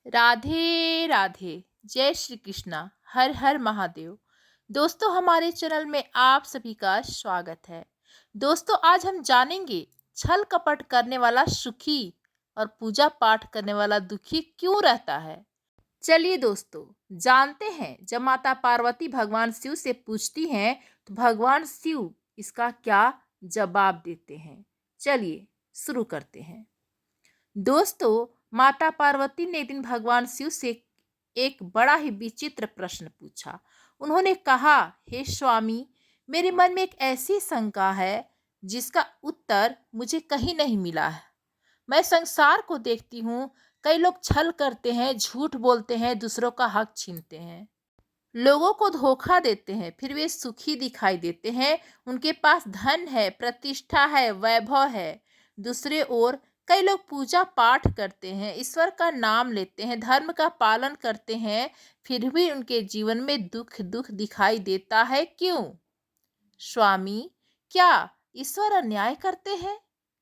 राधे राधे। जय श्री कृष्णा। हर हर महादेव। दोस्तों, हमारे चैनल में आप सभी का स्वागत है। दोस्तों, आज हम जानेंगे छल कपट करने वाला सुखी और पूजा पाठ करने वाला दुखी क्यों रहता है। चलिए दोस्तों, जानते हैं। जब माता पार्वती भगवान शिव से पूछती हैं तो भगवान शिव इसका क्या जवाब देते हैं। चलिए शुरू करते हैं। दोस्तों, माता पार्वती ने एक दिन भगवान शिव से एक बड़ा ही विचित्र प्रश्न पूछा। उन्होंने कहा, हे स्वामी, मेरे मन में एक ऐसी शंका है जिसका उत्तर मुझे कहीं नहीं मिला है। मैं संसार को देखती हूँ, कई लोग छल करते हैं, झूठ बोलते हैं, दूसरों का हक छीनते हैं, लोगों को धोखा देते हैं, फिर वे सुखी दिखाई देते हैं। उनके पास धन है, प्रतिष्ठा है, वैभव है। दूसरे ओर कई लोग पूजा पाठ करते हैं, ईश्वर का नाम लेते हैं, धर्म का पालन करते हैं, फिर भी उनके जीवन में दुख दुख दिखाई देता है। क्यों स्वामी, क्या ईश्वर अन्याय करते हैं?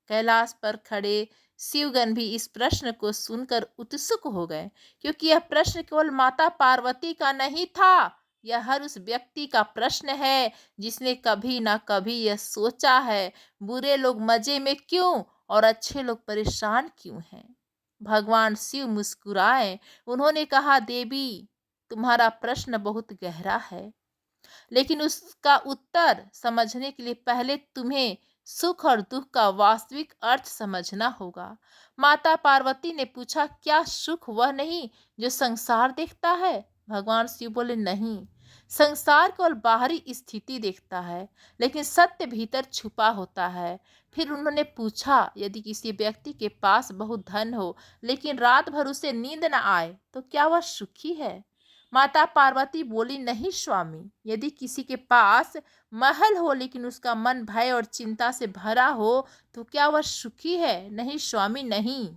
कैलाश पर खड़े शिवगण भी इस प्रश्न को सुनकर उत्सुक हो गए, क्योंकि यह प्रश्न केवल माता पार्वती का नहीं था। यह हर उस व्यक्ति का प्रश्न है जिसने कभी ना कभी यह सोचा है, बुरे लोग मजे में क्यों और अच्छे लोग परेशान क्यों हैं। भगवान शिव मुस्कुराए। उन्होंने कहा, देवी, तुम्हारा प्रश्न बहुत गहरा है, लेकिन उसका उत्तर समझने के लिए पहले तुम्हें सुख और दुख का वास्तविक अर्थ समझना होगा। माता पार्वती ने पूछा, क्या सुख वह नहीं जो संसार देखता है? भगवान शिव बोले, नहीं, संसार केवल बाहरी स्थिति देखता है, लेकिन सत्य भीतर छुपा होता है। फिर उन्होंने पूछा, यदि किसी व्यक्ति के पास बहुत धन हो लेकिन रात भर उसे नींद न आए तो क्या वह सुखी है? माता पार्वती बोली, नहीं स्वामी, यदि किसी के पास महल हो लेकिन उसका मन भय और चिंता से भरा हो तो क्या वह सुखी है? नहीं स्वामी, नहीं।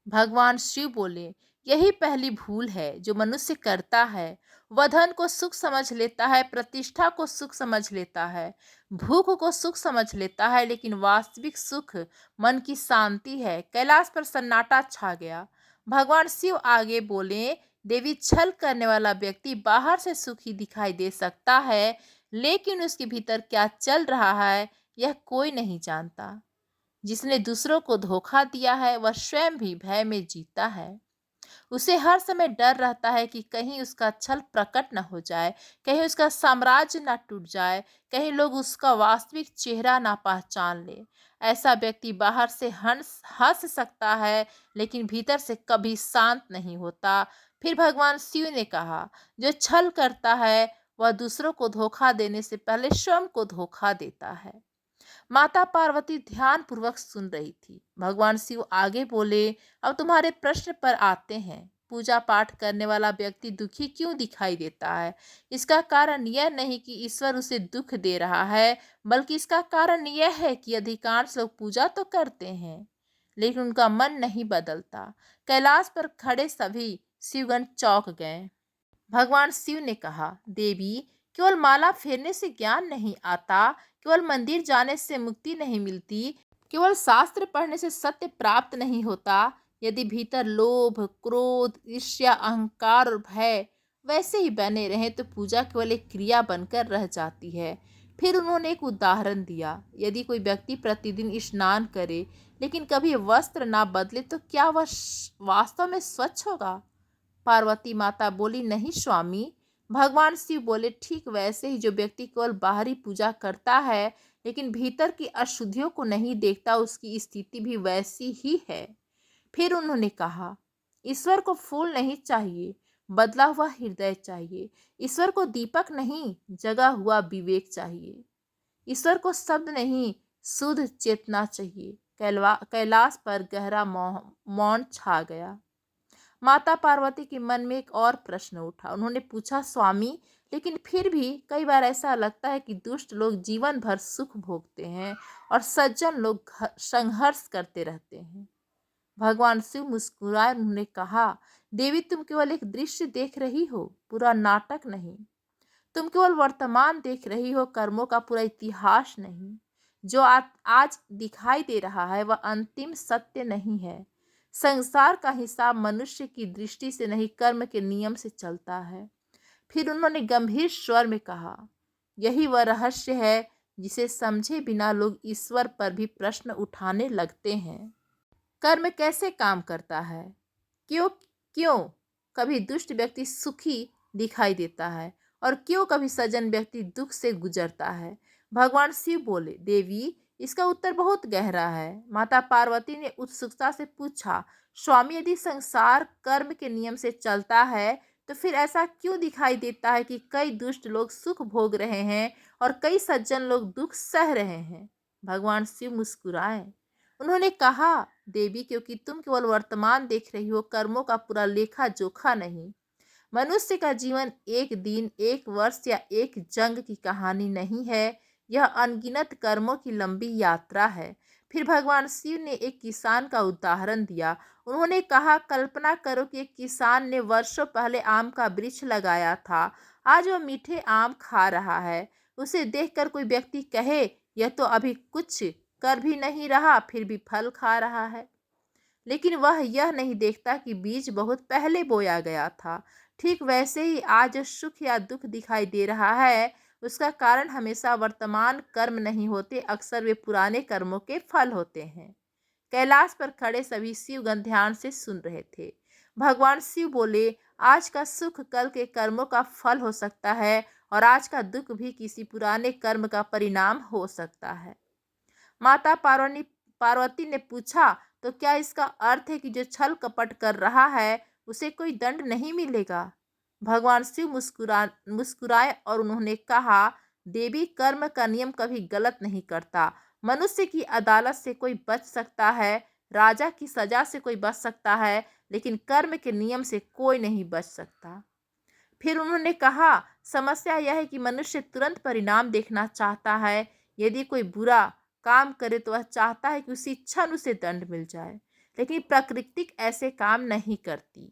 भगवान शिव बोले, यही पहली भूल है जो मनुष्य करता है। वह धन को सुख समझ लेता है, प्रतिष्ठा को सुख समझ लेता है, भूख को सुख समझ लेता है, लेकिन वास्तविक सुख मन की शांति है। कैलाश पर सन्नाटा छा गया। भगवान शिव आगे बोले, देवी, छल करने वाला व्यक्ति बाहर से सुखी दिखाई दे सकता है, लेकिन उसके भीतर क्या चल रहा है यह कोई नहीं जानता। जिसने दूसरों को धोखा दिया है वह स्वयं भी भय में जीता है। उसे हर समय डर रहता है कि कहीं उसका छल प्रकट न हो जाए, कहीं उसका साम्राज्य न टूट जाए, कहीं लोग उसका वास्तविक चेहरा ना पहचान ले। ऐसा व्यक्ति बाहर से हंस हंस सकता है, लेकिन भीतर से कभी शांत नहीं होता। फिर भगवान शिव ने कहा, जो छल करता है वह दूसरों को धोखा देने से पहले स्वयं को धोखा देता है। माता पार्वती ध्यान पूर्वक सुन रही थी। भगवान शिव आगे बोले, अब तुम्हारे प्रश्न पर आते हैं। पूजा पाठ करने वाला व्यक्ति दुखी क्यों दिखाई देता है? इसका कारण यह नहीं कि ईश्वर उसे दुख दे रहा है, बल्कि इसका कारण यह है कि अधिकांश लोग पूजा तो करते हैं, लेकिन उनका मन नहीं बदलता। कैलाश पर खड़े सभी शिवगण चौंक गए। भगवान शिव ने कहा, देवी, केवल माला फेरने से ज्ञान नहीं आता, केवल मंदिर जाने से मुक्ति नहीं मिलती, केवल शास्त्र पढ़ने से सत्य प्राप्त नहीं होता। यदि भीतर लोभ, क्रोध, ईर्ष्या, अहंकार और भय वैसे ही बने रहे तो पूजा केवल एक क्रिया बनकर रह जाती है। फिर उन्होंने एक उदाहरण दिया, यदि कोई व्यक्ति प्रतिदिन स्नान करे लेकिन कभी वस्त्र ना बदले तो क्या वह वास्तव में स्वच्छ होगा? पार्वती माता बोली, नहीं स्वामी। भगवान शिव बोले, ठीक वैसे ही जो व्यक्ति केवल बाहरी पूजा करता है लेकिन भीतर की अशुद्धियों को नहीं देखता, उसकी स्थिति भी वैसी ही है। फिर उन्होंने कहा, ईश्वर को फूल नहीं चाहिए, बदला हुआ हृदय चाहिए। ईश्वर को दीपक नहीं, जगा हुआ विवेक चाहिए। ईश्वर को शब्द नहीं, शुद्ध चेतना चाहिए। कैलाश पर गहरा मौन छा गया। माता पार्वती के मन में एक और प्रश्न उठा। उन्होंने पूछा, स्वामी, लेकिन फिर भी कई बार ऐसा लगता है कि दुष्ट लोग जीवन भर सुख भोगते हैं और सज्जन लोग संघर्ष करते रहते हैं। भगवान शिव मुस्कुराए। उन्होंने कहा, देवी, तुम केवल एक दृश्य देख रही हो, पूरा नाटक नहीं। तुम केवल वर्तमान देख रही हो, कर्मों का पूरा इतिहास नहीं। जो आज दिखाई दे रहा है वह अंतिम सत्य नहीं है। संसार का हिसाब मनुष्य की दृष्टि से नहीं, कर्म के नियम से चलता है। फिर उन्होंने गंभीर स्वर में कहा, यही वह रहस्य है जिसे समझे बिना लोग ईश्वर पर भी प्रश्न उठाने लगते हैं। कर्म कैसे काम करता है? क्यों क्यों कभी दुष्ट व्यक्ति सुखी दिखाई देता है और क्यों कभी सज्जन व्यक्ति दुख से गुजरता है? भगवान शिव बोले, देवी, इसका उत्तर बहुत गहरा है। माता पार्वती ने उत्सुकता से पूछा, स्वामी, यदि संसार कर्म के नियम से चलता है तो फिर ऐसा क्यों दिखाई देता है कि कई दुष्ट लोग सुख भोग रहे हैं और कई सज्जन लोग दुख सह रहे हैं? भगवान शिव मुस्कुराए। उन्होंने कहा, देवी, क्योंकि तुम केवल वर्तमान देख रही हो, कर्मों का पूरा लेखा जोखा नहीं। मनुष्य का जीवन एक दिन, एक वर्ष या एक जंग की कहानी नहीं है, यह अनगिनत कर्मों की लंबी यात्रा है। फिर भगवान शिव ने एक किसान का उदाहरण दिया। उन्होंने कहा, कल्पना करो कि एक किसान ने वर्षों पहले आम का वृक्ष लगाया था। आज वह मीठे आम खा रहा है। उसे देखकर कोई व्यक्ति कहे, यह तो अभी कुछ कर भी नहीं रहा, फिर भी फल खा रहा है। लेकिन वह यह नहीं देखता कि बीज बहुत पहले बोया गया था। ठीक वैसे ही आज जो सुख या दुख दिखाई दे रहा है, उसका कारण हमेशा वर्तमान कर्म नहीं होते, अक्सर वे पुराने कर्मों के फल होते हैं। कैलाश पर खड़े सभी शिवगण ध्यान से सुन रहे थे। भगवान शिव बोले, आज का सुख कल के कर्मों का फल हो सकता है और आज का दुख भी किसी पुराने कर्म का परिणाम हो सकता है। माता पार्वती ने पूछा, तो क्या इसका अर्थ है कि जो छल कपट कर रहा है उसे कोई दंड नहीं मिलेगा? भगवान शिव मुस्कुराए और उन्होंने कहा, देवी, कर्म का नियम कभी गलत नहीं करता। मनुष्य की अदालत से कोई बच सकता है, राजा की सजा से कोई बच सकता है, लेकिन कर्म के नियम से कोई नहीं बच सकता। फिर उन्होंने कहा, समस्या यह है कि मनुष्य तुरंत परिणाम देखना चाहता है। यदि कोई बुरा काम करे तो वह चाहता है कि उसी क्षण उसे दंड मिल जाए, लेकिन प्रकृति ऐसे काम नहीं करती।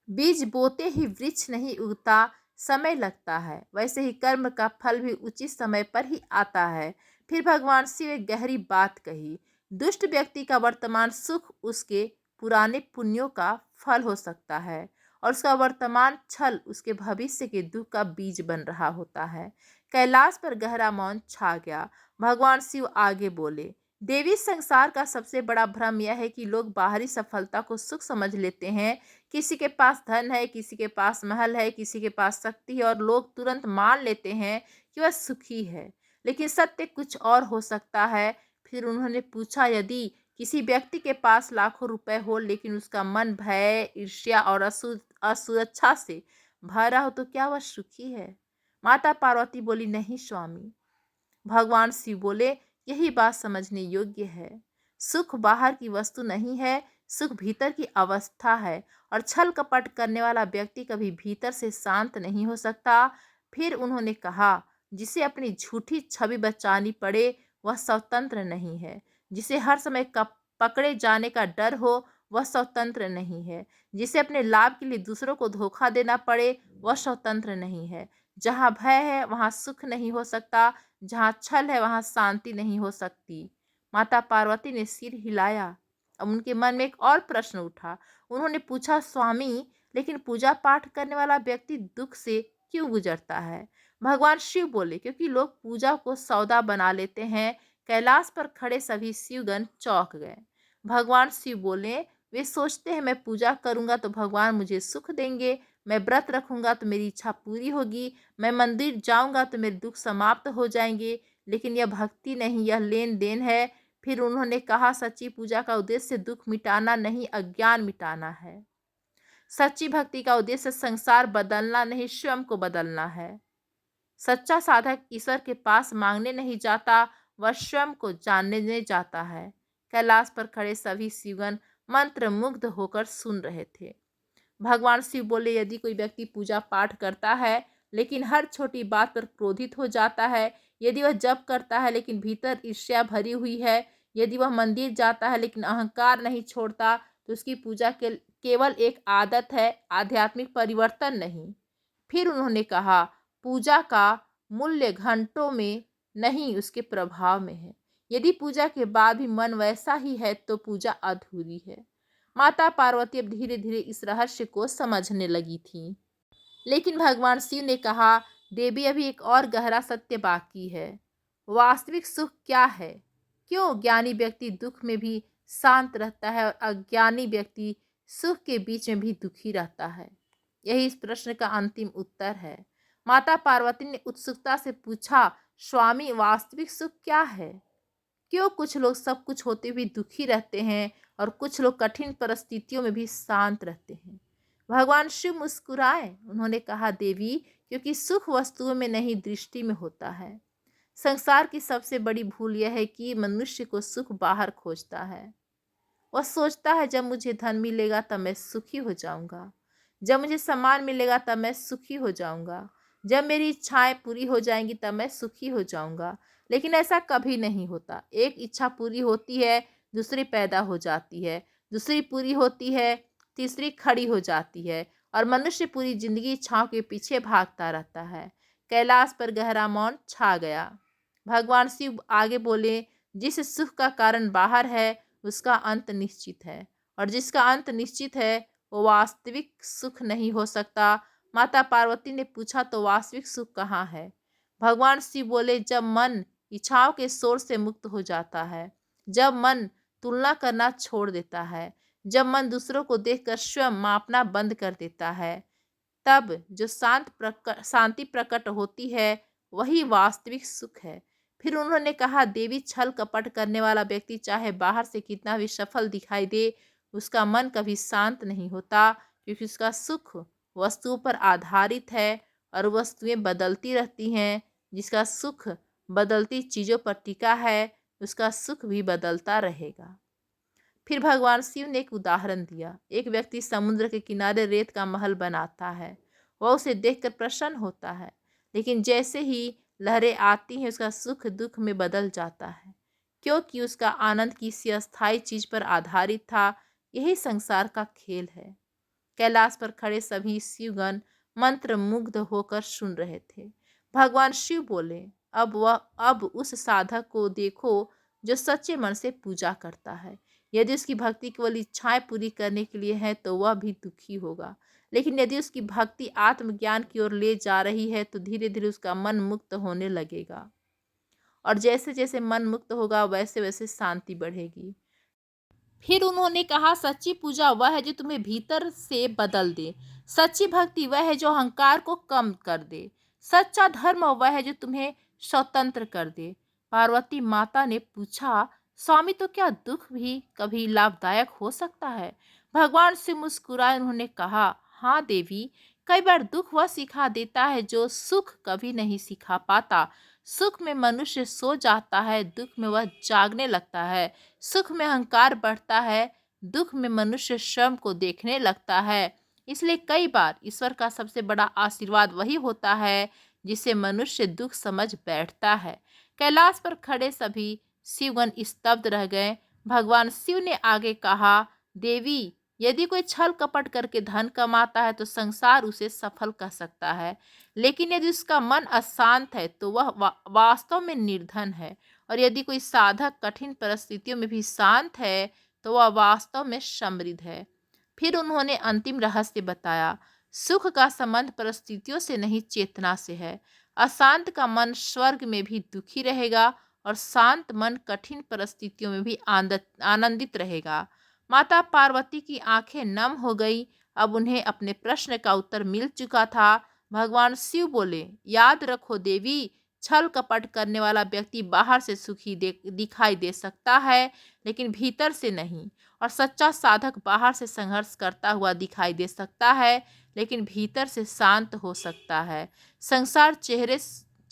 बीज बोते ही वृक्ष नहीं उगता, समय लगता है। वैसे ही कर्म का फल भी उचित समय पर ही आता है। फिर भगवान शिव एक गहरी बात कही, दुष्ट व्यक्ति का वर्तमान सुख उसके पुराने पुण्यों का फल हो सकता है और उसका वर्तमान छल उसके भविष्य के दुख का बीज बन रहा होता है। कैलाश पर गहरा मौन छा गया। भगवान शिव आगे बोले, देवी, संसार का सबसे बड़ा भ्रम यह है कि लोग बाहरी सफलता को सुख समझ लेते हैं। किसी के पास धन है, किसी के पास महल है, किसी के पास शक्ति है और लोग तुरंत मान लेते हैं कि वह सुखी है, लेकिन सत्य कुछ और हो सकता है। फिर उन्होंने पूछा, यदि किसी व्यक्ति के पास लाखों रुपए हो लेकिन उसका मन भय, ईर्ष्या और असुरक्षा से भरा हो तो क्या वह सुखी है? माता पार्वती बोली, नहीं स्वामी। भगवान शिव बोले, यही बात समझने योग्य है। सुख बाहर की वस्तु नहीं है, सुख भीतर की अवस्था है और छल कपट करने वाला व्यक्ति कभी भीतर से शांत नहीं हो सकता। फिर उन्होंने कहा, जिसे अपनी झूठी छवि बचानी पड़े वह स्वतंत्र नहीं है। जिसे हर समय पकड़े जाने का डर हो वह स्वतंत्र नहीं है। जिसे अपने लाभ के लिए दूसरों को धोखा देना पड़े वह स्वतंत्र नहीं है। जहाँ भय है वहाँ सुख नहीं हो सकता, जहाँ छल है वहाँ शांति नहीं हो सकती। माता पार्वती ने सिर हिलाया। अब उनके मन में एक और प्रश्न उठा। उन्होंने पूछा, स्वामी, लेकिन पूजा पाठ करने वाला व्यक्ति दुख से क्यों गुजरता है? भगवान शिव बोले, क्योंकि लोग पूजा को सौदा बना लेते हैं। कैलाश पर खड़े सभी शिवगण चौंक गए। भगवान शिव बोले, वे सोचते हैं मैं पूजा करूंगा तो भगवान मुझे सुख देंगे, मैं व्रत रखूंगा तो मेरी इच्छा पूरी होगी, मैं मंदिर जाऊंगा तो मेरे दुख समाप्त हो जाएंगे, लेकिन यह भक्ति नहीं, यह लेन देन है। फिर उन्होंने कहा, सच्ची पूजा का उद्देश्य दुख मिटाना नहीं, अज्ञान मिटाना है। सच्ची भक्ति का उद्देश्य संसार बदलना नहीं, स्वयं को बदलना है। सच्चा साधक ईश्वर के पास मांगने नहीं जाता, वह स्वयं को जानने जाता है। कैलाश पर खड़े सभी शिवगण मंत्र मुग्ध होकर सुन रहे थे। भगवान शिव बोले, यदि कोई व्यक्ति पूजा पाठ करता है लेकिन हर छोटी बात पर क्रोधित हो जाता है, यदि वह जप करता है लेकिन भीतर ईर्ष्या भरी हुई है, यदि वह मंदिर जाता है लेकिन अहंकार नहीं छोड़ता, तो उसकी पूजा केवल एक आदत है, आध्यात्मिक परिवर्तन नहीं। फिर उन्होंने कहा, पूजा का मूल्य घंटों में नहीं, उसके प्रभाव में है। यदि पूजा के बाद भी मन वैसा ही है तो पूजा अधूरी है। माता पार्वती अब धीरे धीरे इस रहस्य को समझने लगी थी। लेकिन भगवान शिव ने कहा, देवी अभी एक और गहरा सत्य बाकी है। वास्तविक सुख क्या है? क्यों ज्ञानी व्यक्ति दुख में भी शांत रहता है और अज्ञानी व्यक्ति सुख के बीच में भी दुखी रहता है? यही इस प्रश्न का अंतिम उत्तर है। माता पार्वती ने उत्सुकता से पूछा, स्वामी वास्तविक सुख क्या है? क्यों कुछ लोग सब कुछ होते हुए दुखी रहते हैं और कुछ लोग कठिन परिस्थितियों में भी शांत रहते हैं? भगवान शिव मुस्कुराए। उन्होंने कहा, देवी, क्योंकि सुख वस्तुओं में नहीं दृष्टि में होता है। संसार की सबसे बड़ी भूल यह है कि मनुष्य को सुख बाहर खोजता है। वह सोचता है जब मुझे धन मिलेगा तब मैं सुखी हो जाऊंगा, जब मुझे सम्मान मिलेगा तब मैं सुखी हो जाऊंगा, जब मेरी इच्छाएं पूरी हो जाएंगी तब मैं सुखी हो जाऊंगा। लेकिन ऐसा कभी नहीं होता। एक इच्छा पूरी होती है, दूसरी पैदा हो जाती है, दूसरी पूरी होती है, तीसरी खड़ी हो जाती है और मनुष्य पूरी जिंदगी इच्छाओं के पीछे भागता रहता है। कैलाश पर गहरा मौन छा गया। भगवान शिव आगे बोले, जिस सुख का कारण बाहर है उसका अंत निश्चित है, और जिसका अंत निश्चित है वो वास्तविक सुख नहीं हो सकता। माता पार्वती ने पूछा, तो वास्तविक सुख कहाँ है? भगवान शिव बोले, जब मन इच्छाओं के शोर से मुक्त हो जाता है, जब मन तुलना करना छोड़ देता है, जब मन दूसरों को देखकर स्वयं मापना बंद कर देता है, तब जो शांति प्रकट होती है वही वास्तविक सुख है। फिर उन्होंने कहा, देवी, छल कपट करने वाला व्यक्ति चाहे बाहर से कितना भी सफल दिखाई दे, उसका मन कभी शांत नहीं होता, क्योंकि उसका सुख वस्तुओं पर आधारित है और वस्तुएं बदलती रहती हैं। जिसका सुख बदलती चीज़ों पर टिका है, उसका सुख भी बदलता रहेगा। फिर भगवान शिव ने एक उदाहरण दिया। एक व्यक्ति समुद्र के किनारे रेत का महल बनाता है। वह उसे देखकर प्रसन्न होता है, लेकिन जैसे ही लहरें आती हैं उसका सुख दुख में बदल जाता है, क्योंकि उसका आनंद किसी अस्थायी चीज पर आधारित था। यही संसार का खेल है। कैलाश पर खड़े सभी शिवगण मंत्र मुग्ध होकर सुन रहे थे। भगवान शिव बोले, अब उस साधक को देखो जो सच्चे मन से पूजा करता है। यदि उसकी भक्ति केवल इच्छाएं पूरी करने के लिए है तो वह भी दुखी होगा, लेकिन यदि उसकी भक्ति आत्मज्ञान की ओर ले जा रही है तो धीरे धीरे उसका मन मुक्त होने लगेगा, और जैसे जैसे मन मुक्त होगा वैसे वैसे शांति बढ़ेगी। फिर उन्होंने कहा, सच्ची पूजा वह है जो तुम्हें भीतर से बदल दे। सच्ची भक्ति वह है जो अहंकार को कम कर दे। सच्चा धर्म वह है जो तुम्हें स्वतंत्र कर दे। पार्वती माता ने पूछा, स्वामी, तो क्या दुख भी कभी लाभदायक हो सकता है? भगवान से मुस्कुराए उन्होंने कहा, हाँ देवी, कई बार दुख वह सिखा देता है जो सुख कभी नहीं सिखा पाता। सुख में मनुष्य सो जाता है, दुख में वह जागने लगता है। सुख में अहंकार बढ़ता है, दुख में मनुष्य स्वयं को देखने लगता है। इसलिए कई बार ईश्वर का सबसे बड़ा आशीर्वाद वही होता है जिसे मनुष्य दुख समझ बैठता है। कैलाश पर खड़े सभी शिवगण स्तब्ध रह गए। भगवान शिव ने आगे कहा, देवी, यदि कोई छल कपट करके धन कमाता है तो संसार उसे सफल कह सकता है, लेकिन यदि उसका मन अशांत है तो वह वास्तव में निर्धन है। और यदि कोई साधक कठिन परिस्थितियों में भी शांत है तो वह वास्तव में समृद्ध है। फिर उन्होंने अंतिम रहस्य बताया, सुख का संबंध परिस्थितियों से नहीं चेतना से है। अशांत का मन स्वर्ग में भी दुखी रहेगा और शांत मन कठिन परिस्थितियों में भी आनंदित रहेगा। माता पार्वती की आंखें नम हो गई। अब उन्हें अपने प्रश्न का उत्तर मिल चुका था। भगवान शिव बोले, याद रखो देवी, छल कपट करने वाला व्यक्ति बाहर से सुखी दिखाई दे सकता है, लेकिन भीतर से नहीं। और सच्चा साधक बाहर से संघर्ष करता हुआ दिखाई दे सकता है, लेकिन भीतर से शांत हो सकता है। संसार चेहरे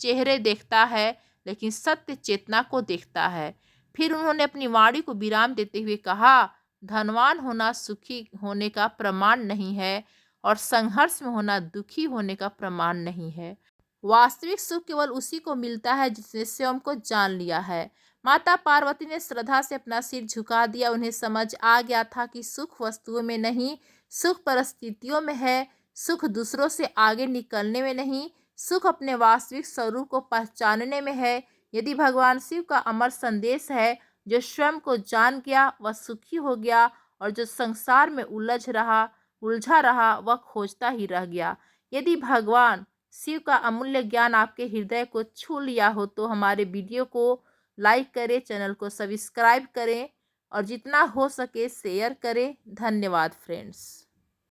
चेहरे देखता है, लेकिन सत्य चेतना को देखता है। फिर उन्होंने अपनी वाणी को विराम देते हुए कहा, धनवान होना सुखी होने का प्रमाण नहीं है और संघर्ष में होना दुखी होने का प्रमाण नहीं है। वास्तविक सुख केवल उसी को मिलता है जिसने स्वयं को जान लिया है। माता पार्वती ने श्रद्धा से अपना सिर झुका दिया। उन्हें समझ आ गया था कि सुख वस्तुओं में नहीं, सुख परिस्थितियों में है। सुख दूसरों से आगे निकलने में नहीं, सुख अपने वास्तविक स्वरूप को पहचानने में है। यदि भगवान शिव का अमर संदेश है, जो स्वयं को जान गया वह सुखी हो गया और जो संसार में उलझा रहा वह खोजता ही रह गया। यदि भगवान शिव का अमूल्य ज्ञान आपके हृदय को छू लिया हो तो हमारे वीडियो को लाइक करें, चैनल को सब्सक्राइब करें और जितना हो सके शेयर करें। धन्यवाद फ्रेंड्स।